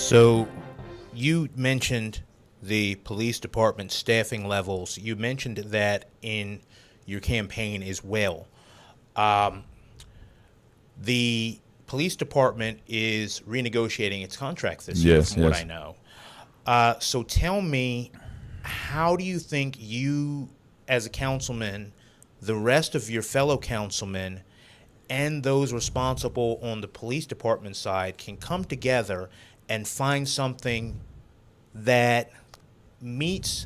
So you mentioned the police department staffing levels. You mentioned that in your campaign as well. The police department is renegotiating its contracts this year, from what I know. So tell me, how do you think you, as a councilman, the rest of your fellow councilmen, and those responsible on the police department side can come together and find something that meets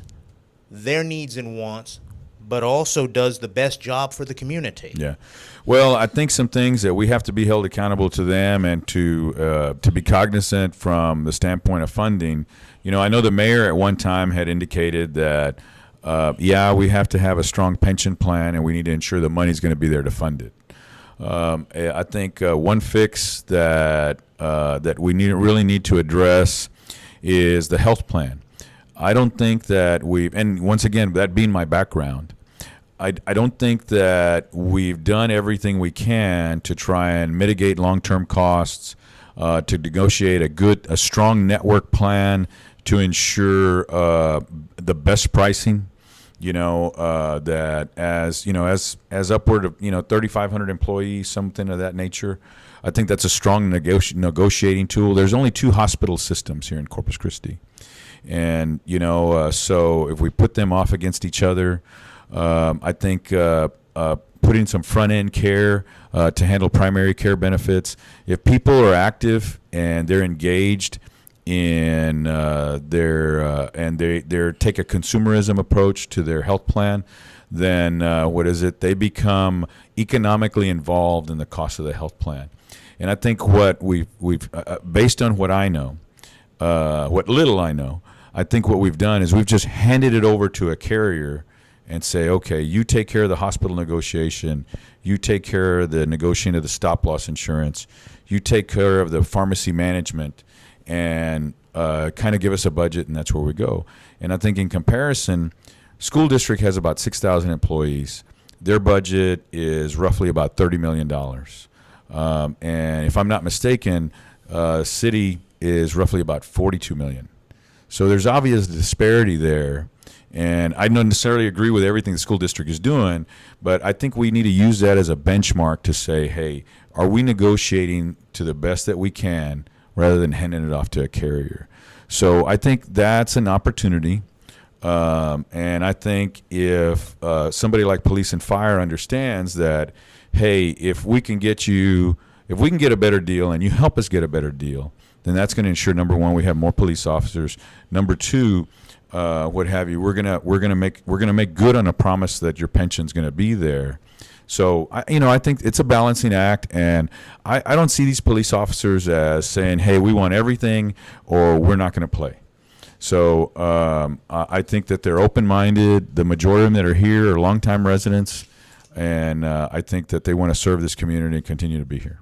their needs and wants, but also does the best job for the community? Yeah. Well, I think some things that we have to be held accountable to them, and to be cognizant from the standpoint of funding. You know, I know the mayor at one time had indicated that, we have to have a strong pension plan, and we need to ensure the money's going to be there to fund it. I think one fix that we really need to address is the health plan. I don't think that and once again, that being my background, I don't think that we've done everything we can to try and mitigate long-term costs, to negotiate a strong network plan to ensure the best pricing. That as upward of 3,500 employees, something of that nature. I think that's a strong negotiating tool. There's only 2 hospital systems here in Corpus Christi, and so if we put them off against each other, I think putting some front end care to handle primary care benefits. If people are active and they're engaged in they take a consumerism approach to their health plan, then they become economically involved in the cost of the health plan. And I think what we've based on what I know, what little I know, I think what we've done is we've just handed it over to a carrier and say, okay, you take care of the hospital negotiation, you take care of the negotiating of the stop loss insurance, you take care of the pharmacy management, and kind of give us a budget, and that's where we go. And I think in comparison, school district has about 6,000 employees. Their budget is roughly about $30 million. And if I'm not mistaken, city is roughly about $42 million. So there's obvious disparity there. And I don't necessarily agree with everything the school district is doing, but I think we need to use that as a benchmark to say, hey, are we negotiating to the best that we can rather than handing it off to a carrier? So I think that's an opportunity. And I think if somebody like police and fire understands that, hey, if we can get a better deal and you help us get a better deal, then that's going to ensure, number one, we have more police officers. Number two, what have you, we're gonna make good on a promise that your pension's going to be there. So I think it's a balancing act, and I don't see these police officers as saying, hey, we want everything or we're not going to play. So I think that they're open-minded. The majority of them that are here are longtime residents, and I think that they want to serve this community and continue to be here.